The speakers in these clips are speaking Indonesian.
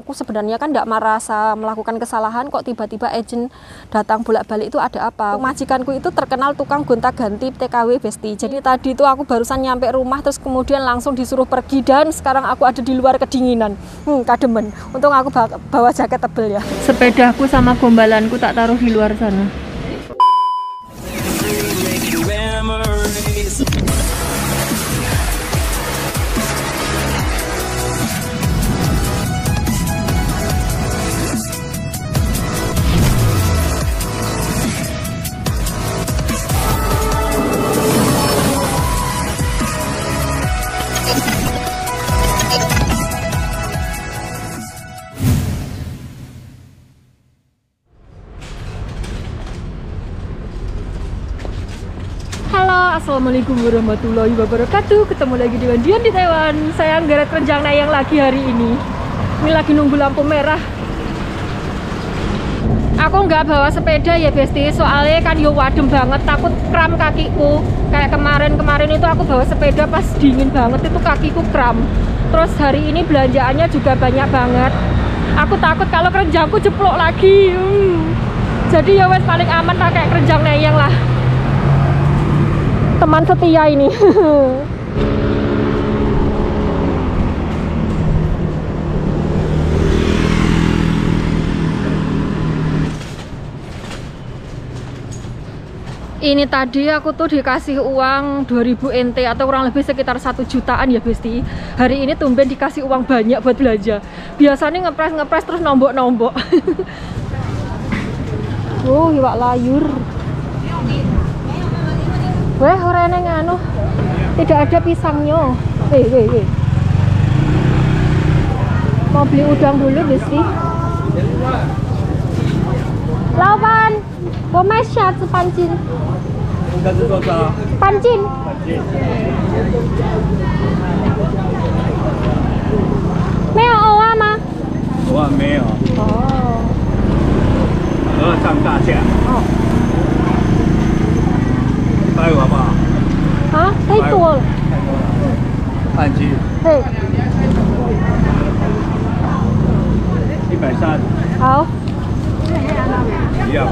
Aku sebenarnya kan tidak merasa melakukan kesalahan, kok tiba-tiba agent datang bolak-balik itu ada apa? Majikanku itu terkenal tukang gonta-ganti TKW Besti. Jadi tadi itu aku barusan nyampe rumah terus kemudian langsung disuruh pergi dan sekarang aku ada di luar kedinginan. Kademen. Untung aku bawa jaket tebel ya. Sepedaku sama gombalanku tak taruh di luar sana. Assalamualaikum warahmatullahi wabarakatuh. Ketemu lagi dengan Dian di Taiwan. Saya ngeret renjang nayang lagi hari ini. Ini lagi nunggu lampu merah. Aku nggak bawa sepeda ya Besti, soalnya kan yo wadem banget, takut kram kakiku. Kayak kemarin itu aku bawa sepeda pas dingin banget itu kakiku kram. Terus hari ini belanjaannya juga banyak banget. Aku takut kalau kerenjangku jeplok lagi. Jadi ya wes paling aman pakai kerenjang nayang lah. Teman setia ini. Ini tadi aku tuh dikasih uang 2000 NT atau kurang lebih sekitar 1 jutaan ya Besti. Hari ini tumben dikasih uang banyak buat belanja. Biasanya ngepres terus nombok-nombok. Oh, iwak layur. Weh, orangnya nganu, tidak ada pisangnya. Mau beli udang dulu, Besti. Lawan, mau masak pancin. Pancin. Meo owa ma? Owa meo. Oh. 鹅上大架。哦。 带我好不好？啊，太多了。半斤。对。130。好。一样。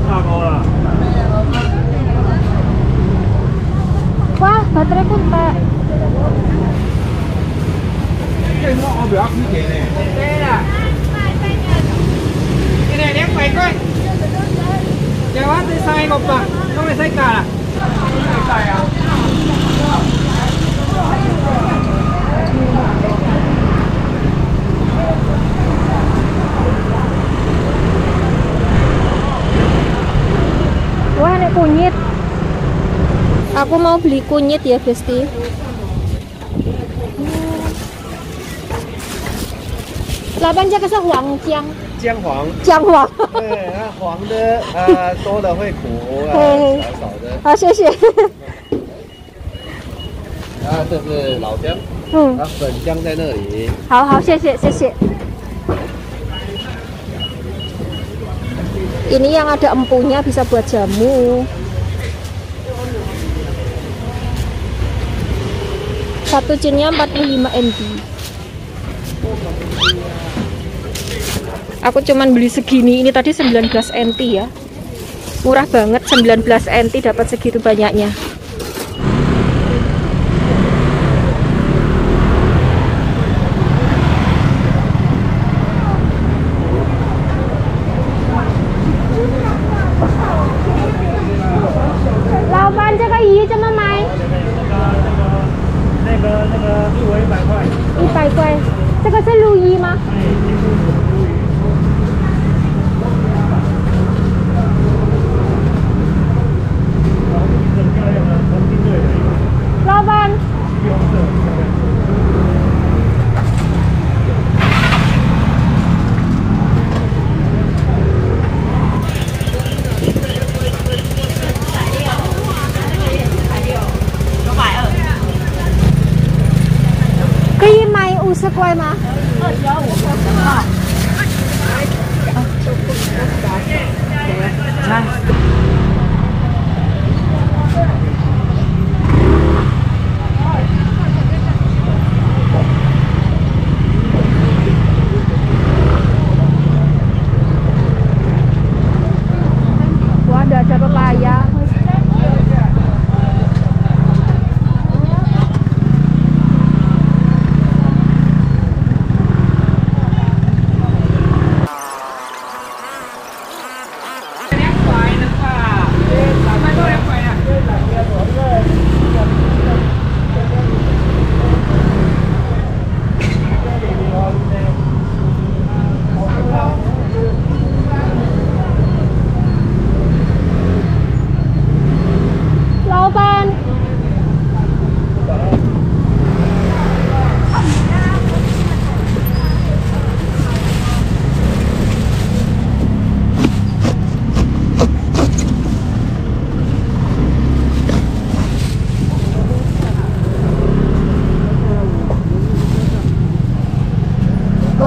大锅了。 Wah, baterai pun tak. Cái này đem quay coi. Chào bác, tôi sai ngọc à? Không phải sai cả à? Sai à? Wah, ini kunyit. Aku mau beli kunyit ya Besti. Laban jaga sa huang jiang. 姜黄。姜黄。对，它黄的多的会苦少少的。好，谢谢。这是老姜。粉姜在那里。好，谢谢。Ini yang ada empunya bisa buat jamu. Satu cinnya 45 NT. Aku cuman beli segini, ini tadi 19 NT ya. Murah banget, 19 NT dapat segitu banyaknya. Laoban, 这个鱼怎么买？ 那个一尾100块。100块，这个是鲈鱼吗？老板。可以买50块吗？25块。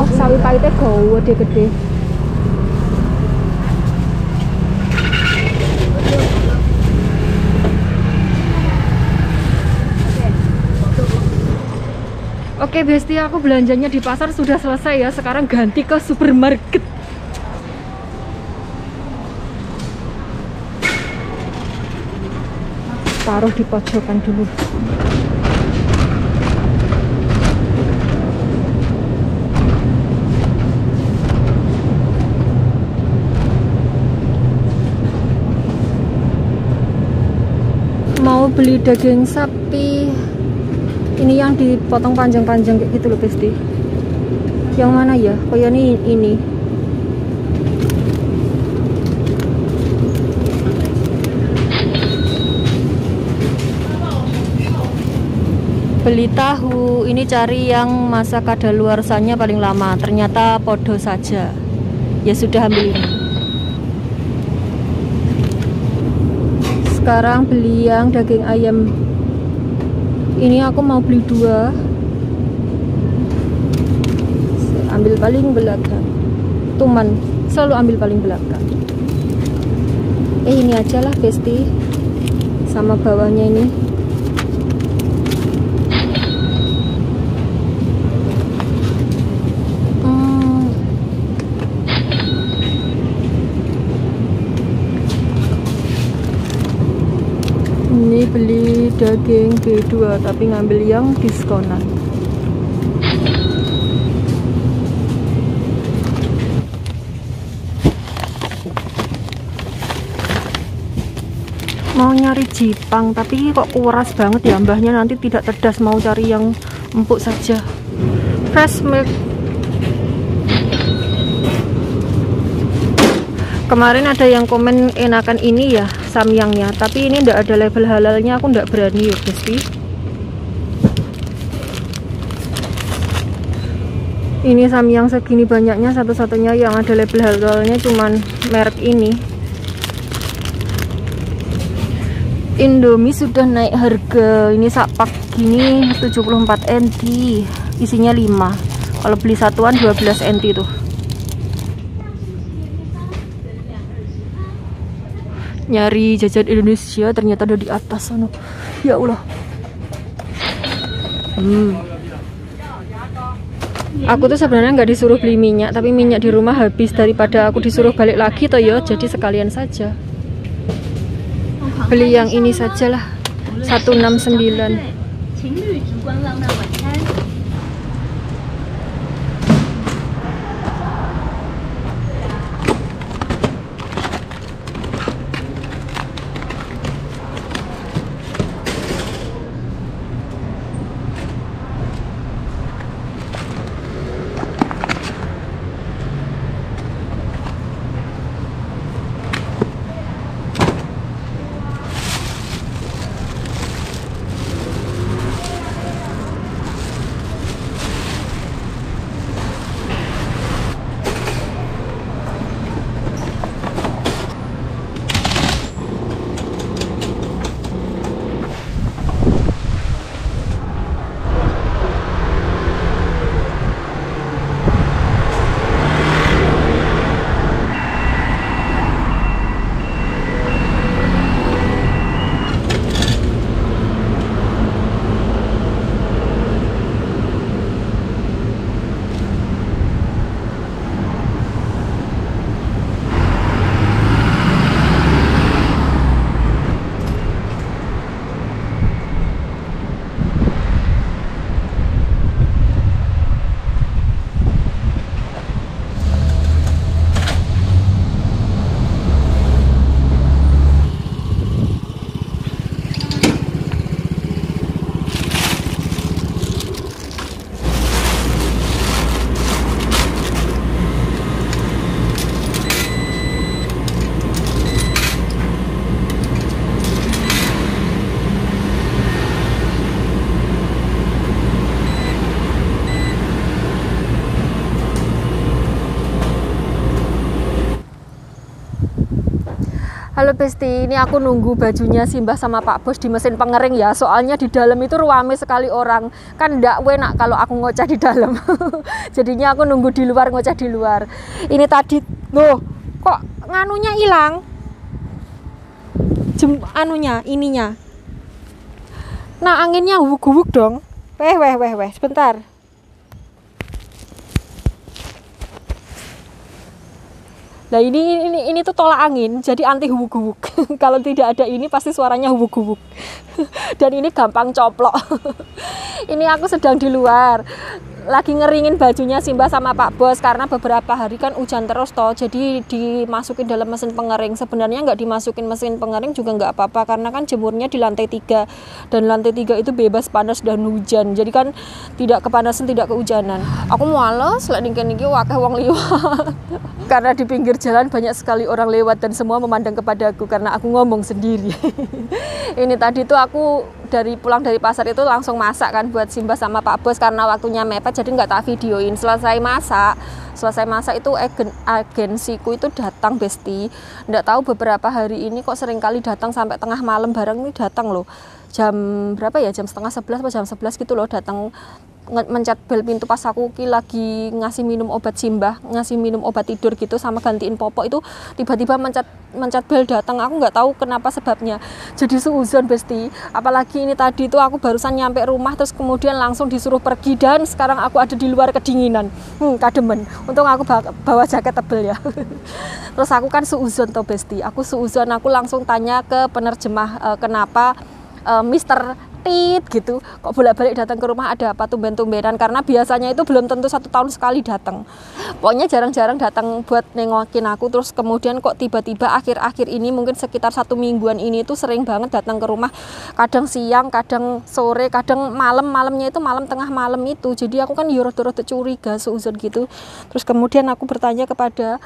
Wah, sawi pahitnya gede-gede. Oke Besti, aku belanjanya di pasar sudah selesai ya. Sekarang ganti ke supermarket. Taruh di pojokan dulu. Mau beli daging sapi. Ini yang dipotong panjang-panjang kayak gitu loh Besti. Yang mana ya? Kayaknya ini. Beli tahu, ini cari yang masa kadaluarsanya paling lama. Ternyata podo saja. Ya sudah, ambil ini. Sekarang beli yang daging ayam. Ini aku mau beli 2. Ambil paling belakang. Tuman, selalu ambil paling belakang. Ini aja lah Besti. Sama bawahnya ini. Ini beli daging B2 tapi ngambil yang diskonan. Mau nyari Jipang tapi kok kuras banget ya mbahnya, nanti tidak cerdas, mau cari yang empuk saja. Fresh milk. Kemarin ada yang komen enakan ini ya, samyangnya, tapi ini ndak ada label halalnya, aku ndak berani ya Besti. Ini samyang segini banyaknya, satu-satunya yang ada label halalnya cuman merek ini. Indomie sudah naik harga. Ini sapak gini 74 NT, isinya 5. Kalau beli satuan 12 NT tuh. Nyari jajan Indonesia ternyata ada di atas sana. Ya Allah. Aku tuh sebenarnya nggak disuruh beli minyak, tapi minyak di rumah habis, daripada aku disuruh balik lagi toh ya, jadi sekalian saja. Beli yang ini sajalah, 169. Halo Besti, ini aku nunggu bajunya Simbah sama Pak Bos di mesin pengering ya. Soalnya di dalam itu ruame sekali orang. Kan ndak enak kalau aku ngoceh di dalam. Jadinya aku nunggu di luar, ngoceh di luar. Ini tadi, loh, kok nganunya hilang? Ininya. Nah, anginnya hubuk-hubuk dong. Weh, sebentar. Nah ini tuh tolak angin, jadi anti hubuk-hubuk. Kalau tidak ada ini pasti suaranya hubuk-hubuk. Dan ini gampang coplok. Ini aku sedang di luar, lagi ngeringin bajunya Simbah sama Pak Bos karena beberapa hari kan hujan terus toh, jadi dimasukin dalam mesin pengering. Sebenarnya nggak dimasukin mesin pengering juga nggak apa-apa karena kan jemurnya di lantai 3 dan lantai 3 itu bebas panas dan hujan, jadi kan tidak kepanasan tidak kehujanan. Aku males lek niki wakeh wong liwat. Karena di pinggir jalan banyak sekali orang lewat dan semua memandang kepadaku karena aku ngomong sendiri. Ini tadi tuh aku pulang dari pasar itu langsung masak kan buat Simbah sama Pak Bos karena waktunya mepet jadi nggak tak videoin. Selesai masak itu agensiku itu datang Besti. Nggak tahu beberapa hari ini kok sering kali datang sampai tengah malam, barang ini datang loh. Jam berapa ya? Jam setengah 11 atau jam 11 gitu loh datang, mencet bel pintu pas aku lagi ngasih minum obat Simbah, ngasih minum obat tidur gitu sama gantiin popok, itu tiba-tiba mencet bel datang. Aku nggak tahu kenapa sebabnya, jadi suuzon Besti. Apalagi ini tadi tuh aku barusan nyampe rumah terus kemudian langsung disuruh pergi dan sekarang aku ada di luar kedinginan. Kademen, untung aku bawa jaket tebel ya. Terus aku kan suuzon toh Besti, aku langsung tanya ke penerjemah kenapa Mister Tit gitu kok bolak-balik datang ke rumah, ada apa tumben-tumbenan, karena biasanya itu belum tentu 1 tahun sekali datang. Pokoknya jarang-jarang datang buat nengokin aku. Terus kemudian kok tiba-tiba akhir-akhir ini mungkin sekitar 1 mingguan ini tuh sering banget datang ke rumah, kadang siang, kadang sore, kadang malamnya itu malam tengah malam itu. Jadi aku kan rada-rada curiga, suuzon gitu. Terus kemudian aku bertanya kepada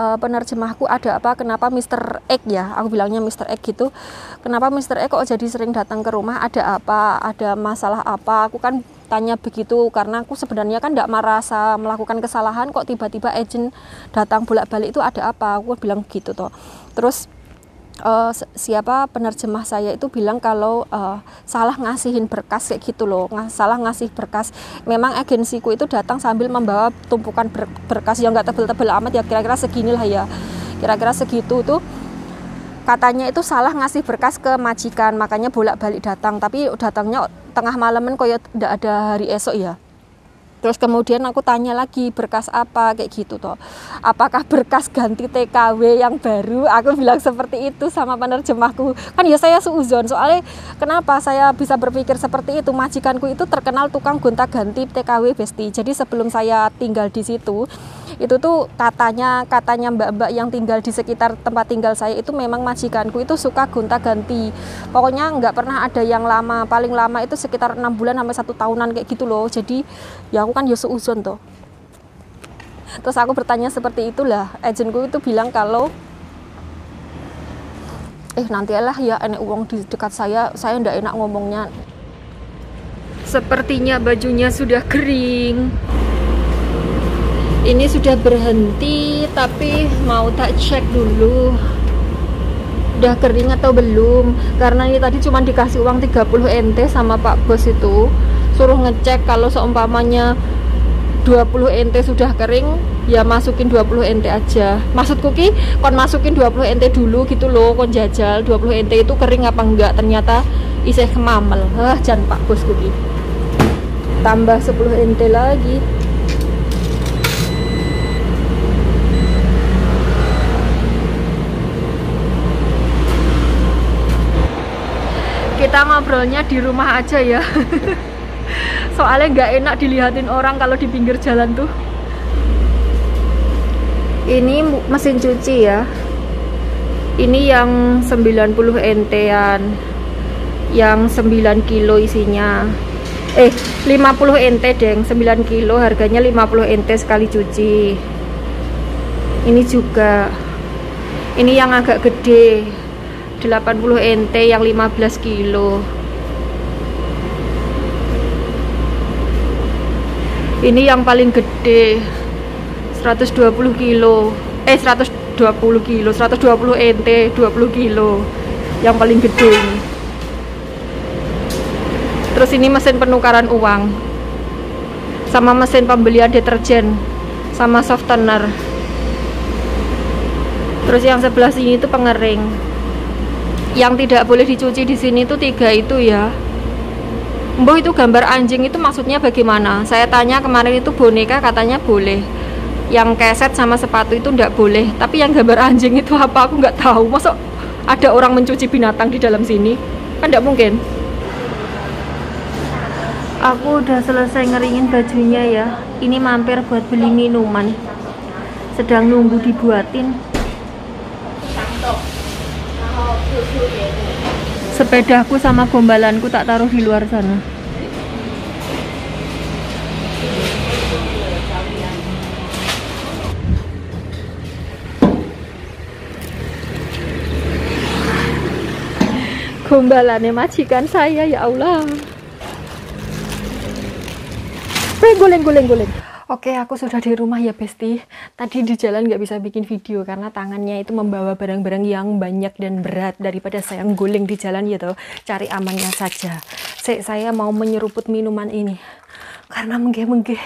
penerjemahku, ada apa, kenapa Mr. X ya, aku bilangnya Mr. X gitu, kenapa Mr. X kok jadi sering datang ke rumah, ada apa, ada masalah apa. Aku kan tanya begitu karena aku sebenarnya kan tidak merasa melakukan kesalahan, kok tiba-tiba agent datang bolak-balik itu ada apa, aku bilang gitu toh. Terus siapa penerjemah saya itu bilang kalau salah ngasihin berkas kayak gitu loh, salah ngasih berkas. Memang agensiku itu datang sambil membawa tumpukan berkas yang nggak tebel-tebel amat ya, kira-kira segini lah ya, kira-kira segitu tuh. Katanya itu salah ngasih berkas ke majikan, makanya bolak-balik datang, tapi datangnya tengah malaman kok ya, tidak ada hari esok ya. Terus kemudian aku tanya lagi, berkas apa kayak gitu toh, apakah berkas ganti TKW yang baru, aku bilang seperti itu sama penerjemahku. Kan ya saya suuzon, soalnya kenapa saya bisa berpikir seperti itu, majikanku itu terkenal tukang gonta-ganti TKW Besti. Jadi sebelum saya tinggal di situ, itu tuh katanya mbak-mbak yang tinggal di sekitar tempat tinggal saya itu memang majikanku itu suka gonta-ganti. Pokoknya nggak pernah ada yang lama, paling lama itu sekitar 6 bulan sampai 1 tahunan kayak gitu loh. Jadi ya aku kan ya suuzon toh. Terus aku bertanya seperti itulah, agentku itu bilang kalau nantilah ya enak uang di dekat saya ndak enak ngomongnya. Sepertinya bajunya sudah kering. Ini sudah berhenti, tapi mau tak cek dulu udah kering atau belum, karena ini tadi cuma dikasih uang 30 NT sama Pak Bos itu, suruh ngecek kalau seumpamanya 20 NT sudah kering ya masukin 20 NT aja. Maksudku ki kon masukin 20 NT dulu gitu loh, kon jajal 20 NT itu kering apa enggak, ternyata isih kemamel. Jan Pak Bosku ki tambah 10 NT lagi. Kita ngobrolnya di rumah aja ya. Soalnya nggak enak dilihatin orang kalau di pinggir jalan tuh. Ini mesin cuci ya. Ini yang 90 NT-an, yang 9 kilo isinya. 50 NT deng, 9 kilo harganya 50 NT sekali cuci. Ini juga, ini yang agak gede 80 NT yang 15 kilo. Ini yang paling gede 120 kilo 180 kilo, 120 NT, 20 kilo. Yang paling gede ini. Terus ini mesin penukaran uang. Sama mesin pembelian deterjen. Sama softener. Terus yang sebelah sini itu pengering. Yang tidak boleh dicuci di sini tuh 3 itu ya. Mbah, itu gambar anjing itu maksudnya bagaimana? Saya tanya kemarin itu boneka katanya boleh. Yang keset sama sepatu itu nggak boleh. Tapi yang gambar anjing itu apa? Aku nggak tahu. Masa ada orang mencuci binatang di dalam sini? Kan nggak mungkin. Aku udah selesai ngeringin bajunya ya. Ini mampir buat beli minuman. Sedang nunggu dibuatin. Sepedaku sama gombalanku tak taruh di luar sana. Gombalannya majikan saya, ya Allah. Goleng. Oke, aku sudah di rumah ya Besti. Tadi di jalan nggak bisa bikin video karena tangannya itu membawa barang-barang yang banyak dan berat. Daripada saya goleng di jalan gitu, cari amannya saja. Saya mau menyeruput minuman ini karena menggeh-menggeh.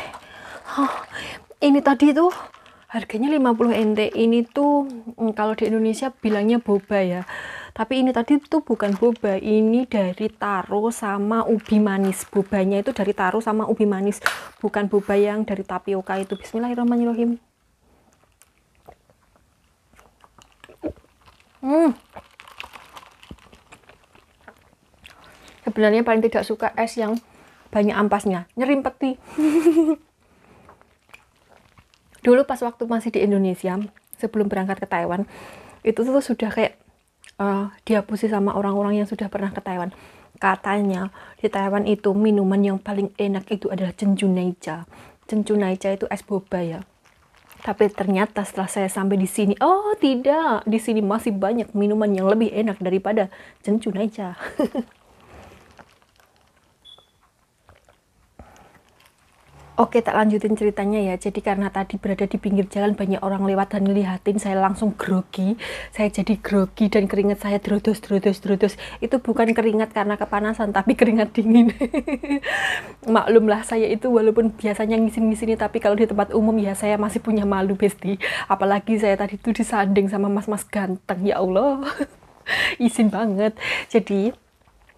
Ini tadi tuh harganya 50 NT. Ini tuh kalau di Indonesia bilangnya boba ya. Tapi ini tadi tuh bukan boba, ini dari taro sama ubi manis. Bobanya itu dari taro sama ubi manis, bukan boba yang dari tapioka itu. Bismillahirrahmanirrahim. Sebenarnya paling tidak suka es yang banyak ampasnya, nyerimpeti. Dulu pas waktu masih di Indonesia, sebelum berangkat ke Taiwan, itu tuh sudah kayak dihapusi sama orang-orang yang sudah pernah ke Taiwan. Katanya di Taiwan itu minuman yang paling enak itu adalah Cenjunaicha. Cenjunaicha itu es boba ya. Tapi ternyata setelah saya sampai di sini, oh tidak, di sini masih banyak minuman yang lebih enak daripada Cenjunaicha. Oke, tak lanjutin ceritanya ya. Jadi karena tadi berada di pinggir jalan, banyak orang lewat dan ngelihatin, saya langsung grogi. Saya jadi grogi dan keringat saya drodos. Itu bukan keringat karena kepanasan, tapi keringat dingin. Maklumlah, saya itu walaupun biasanya ngisin-ngisini, tapi kalau di tempat umum ya saya masih punya malu Besti. Apalagi saya tadi itu disanding sama mas-mas ganteng, ya Allah. Izin banget. Jadi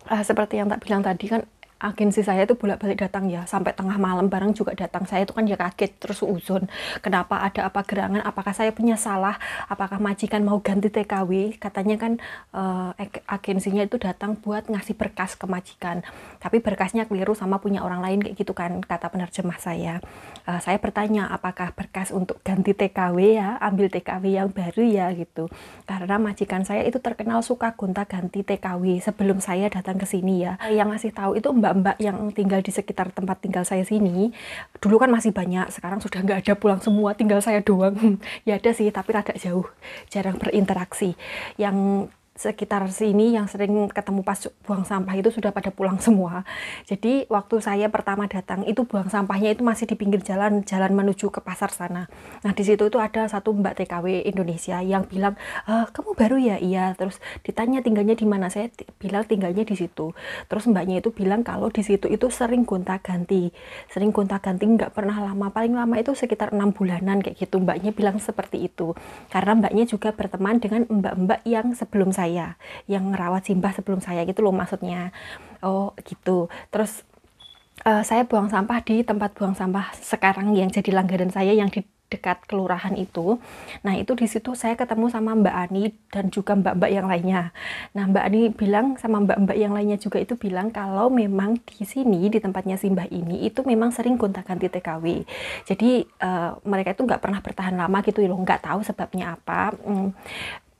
seperti yang tak bilang tadi kan, agensi saya itu bolak-balik datang ya, sampai tengah malam bareng juga datang. Saya itu kan ya kaget, terus uzon, kenapa, ada apa gerangan, apakah saya punya salah, apakah majikan mau ganti TKW. Katanya kan agensinya itu datang buat ngasih berkas ke majikan, tapi berkasnya keliru sama punya orang lain kayak gitu kan, kata penerjemah saya. Saya bertanya apakah berkas untuk ganti TKW ya, ambil TKW yang baru ya gitu, karena majikan saya itu terkenal suka gonta-ganti TKW sebelum saya datang ke sini ya. Yang ngasih tahu itu mbak-mbak yang tinggal di sekitar tempat tinggal saya sini. Dulu kan masih banyak, sekarang sudah nggak ada, pulang semua, tinggal saya doang. Ya ada sih, tapi rada jauh, jarang berinteraksi. Yang sekitar sini yang sering ketemu pas buang sampah itu sudah pada pulang semua. Jadi waktu saya pertama datang itu buang sampahnya itu masih di pinggir jalan menuju ke pasar sana. Nah di situ itu ada satu mbak TKW Indonesia yang bilang, kamu baru ya? Iya. Terus ditanya tinggalnya di mana, saya bilang tinggalnya di situ. Terus mbaknya itu bilang kalau di situ itu sering gonta-ganti, nggak pernah lama, paling lama itu sekitar 6 bulanan kayak gitu. Mbaknya bilang seperti itu karena mbaknya juga berteman dengan mbak-mbak yang sebelum saya, yang ngerawat Simbah sebelum saya gitu loh maksudnya. Oh gitu. Terus saya buang sampah di tempat buang sampah sekarang yang jadi langganan saya yang di dekat kelurahan itu. Nah itu di situ saya ketemu sama Mbak Ani dan juga mbak-mbak yang lainnya. Nah Mbak Ani bilang sama mbak-mbak yang lainnya juga itu bilang kalau memang di sini di tempatnya Simbah ini itu memang sering gonta-ganti TKW. Jadi mereka itu nggak pernah bertahan lama gitu loh, nggak tahu sebabnya apa.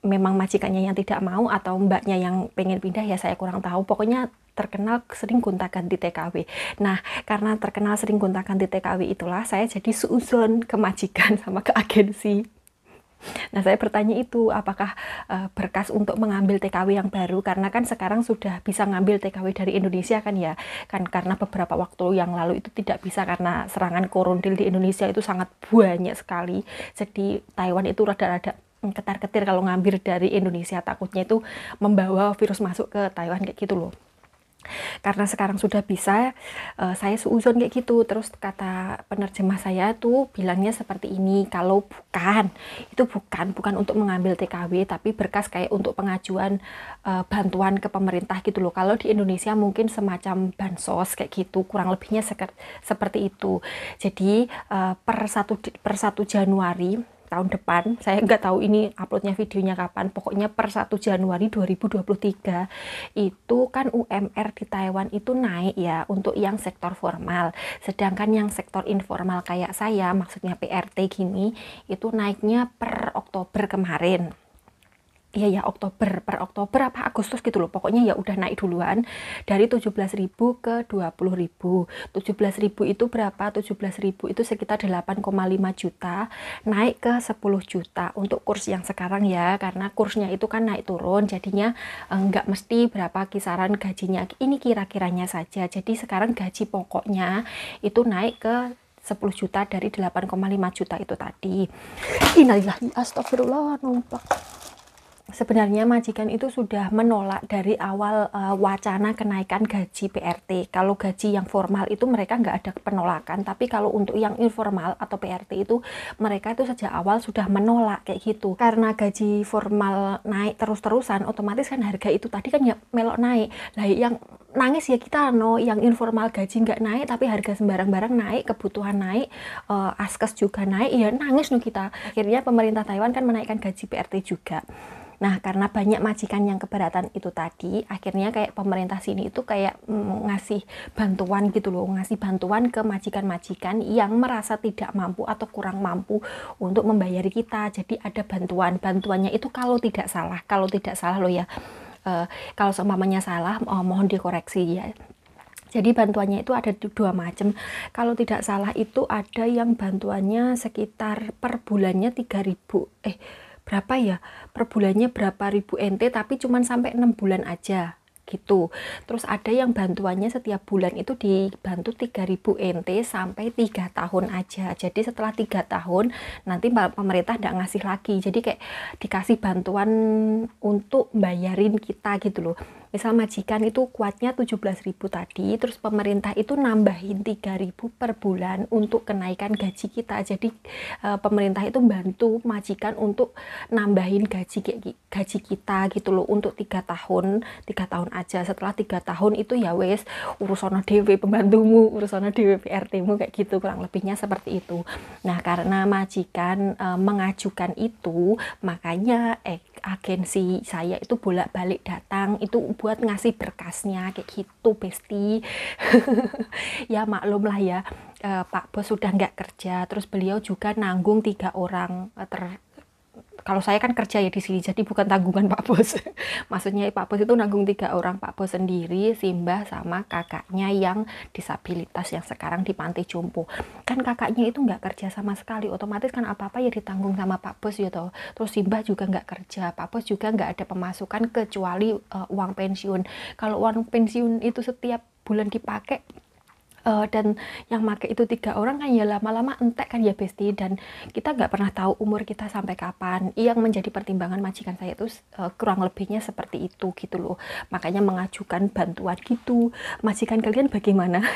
Memang majikannya yang tidak mau atau mbaknya yang pengen pindah ya saya kurang tahu. Pokoknya terkenal sering gonta-ganti TKW. Nah karena terkenal sering gonta-ganti TKW itulah saya jadi suuzon ke majikan sama ke agensi. Nah saya bertanya itu apakah berkas untuk mengambil TKW yang baru, karena kan sekarang sudah bisa ngambil TKW dari Indonesia kan ya kan, karena beberapa waktu yang lalu itu tidak bisa karena serangan koronil di Indonesia itu sangat banyak sekali. Jadi Taiwan itu rada-rada ketar-ketir kalau ngambil dari Indonesia, takutnya itu membawa virus masuk ke Taiwan kayak gitu loh. Karena sekarang sudah bisa, saya suuzon kayak gitu. Terus kata penerjemah saya tuh bilangnya seperti ini, kalau bukan, itu bukan untuk mengambil TKW, tapi berkas kayak untuk pengajuan bantuan ke pemerintah gitu loh. Kalau di Indonesia mungkin semacam bansos kayak gitu, kurang lebihnya seperti itu. Jadi per 1 Januari tahun depan, saya nggak tahu ini uploadnya videonya kapan, pokoknya per 1 Januari 2023 itu kan UMR di Taiwan itu naik ya untuk yang sektor formal, sedangkan yang sektor informal kayak saya, maksudnya PRT gini, itu naiknya per Oktober kemarin. Iya ya, per Oktober apa Agustus gitu loh, pokoknya ya udah naik duluan dari 17.000 ke 20.000. 17.000 itu berapa? 17.000 itu sekitar 8,5 juta, naik ke 10 juta untuk kurs yang sekarang ya, karena kursnya itu kan naik turun, jadinya nggak mesti berapa kisaran gajinya, ini kira-kiranya saja. Jadi sekarang gaji pokoknya itu naik ke 10 juta dari 8,5 juta itu tadi. Innalillahi, astagfirullah, numpak. Sebenarnya majikan itu sudah menolak dari awal wacana kenaikan gaji PRT. Kalau gaji yang formal itu mereka nggak ada penolakan, tapi kalau untuk yang informal atau PRT itu mereka itu sejak awal sudah menolak kayak gitu. Karena gaji formal naik terus-terusan, otomatis kan harga itu tadi kan ya melok naik. Lah yang nangis ya kita yang informal gaji nggak naik, tapi harga sembarang barang naik, kebutuhan naik, askes juga naik, ya nangis nih kita. Akhirnya pemerintah Taiwan kan menaikkan gaji PRT juga. Nah, karena banyak majikan yang keberatan itu tadi, akhirnya kayak pemerintah sini itu kayak ngasih bantuan gitu loh, ngasih bantuan ke majikan-majikan yang merasa tidak mampu atau kurang mampu untuk membayari kita. Jadi ada bantuannya itu kalau tidak salah loh ya, kalau seumpamanya salah mohon dikoreksi ya. Jadi bantuannya itu ada 2 macam. Kalau tidak salah itu ada yang bantuannya sekitar per bulannya 3.000 berapa ya, per bulannya berapa ribu NT, tapi cuman sampai 6 bulan aja gitu. Terus ada yang bantuannya setiap bulan itu dibantu 3.000 NT sampai 3 tahun aja. Jadi setelah 3 tahun nanti pemerintah tidak ngasih lagi, jadi kayak dikasih bantuan untuk bayarin kita gitu loh. Misal majikan itu kuatnya 17.000 tadi, terus pemerintah itu nambahin 3.000 per bulan untuk kenaikan gaji kita. Jadi pemerintah itu bantu majikan untuk nambahin gaji kita gitu loh untuk 3 tahun aja. Setelah 3 tahun itu ya wes urusan dewe pembantumu, urusan dewe PRT-mu kayak gitu, kurang lebihnya seperti itu. Nah, karena majikan mengajukan itu, makanya agensi saya itu bolak-balik datang itu buat ngasih berkasnya kayak gitu, Besti. Ya maklum lah ya, Pak Bos sudah nggak kerja, terus beliau juga nanggung 3 orang. Kalau saya kan kerja ya di sini, jadi bukan tanggungan Pak Bos. Maksudnya Pak Bos itu nanggung 3 orang, Pak Bos sendiri, Simbah sama kakaknya yang disabilitas yang sekarang di panti jompo. Kan kakaknya itu nggak kerja sama sekali, otomatis kan apa-apa ya ditanggung sama Pak Bos ya toh. Terus Simbah juga nggak kerja, Pak Bos juga nggak ada pemasukan kecuali uang pensiun. Kalau uang pensiun itu setiap bulan dipakai, dan yang make itu 3 orang kan ya lama-lama entek kan ya Besti, dan kita nggak pernah tahu umur kita sampai kapan. Yang menjadi pertimbangan majikan saya itu kurang lebihnya seperti itu gitu loh, makanya mengajukan bantuan gitu. Majikan kalian bagaimana?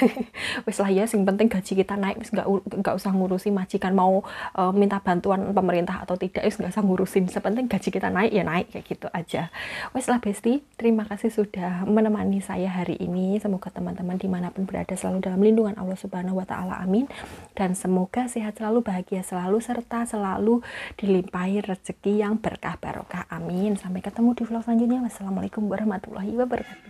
Wes lah ya, yang penting gaji kita naik, nggak usah ngurusin majikan mau minta bantuan pemerintah atau tidak, nggak usah ngurusin, sepenting gaji kita naik ya naik, kayak gitu aja. Wes lah Besti, terima kasih sudah menemani saya hari ini. Semoga teman-teman dimanapun berada selalu dalam lindungan Allah Subhanahu wa Ta'ala, amin. Dan semoga sehat selalu, bahagia selalu, serta selalu dilimpahi rezeki yang berkah barokah, amin. Sampai ketemu di vlog selanjutnya. Wassalamualaikum warahmatullahi wabarakatuh.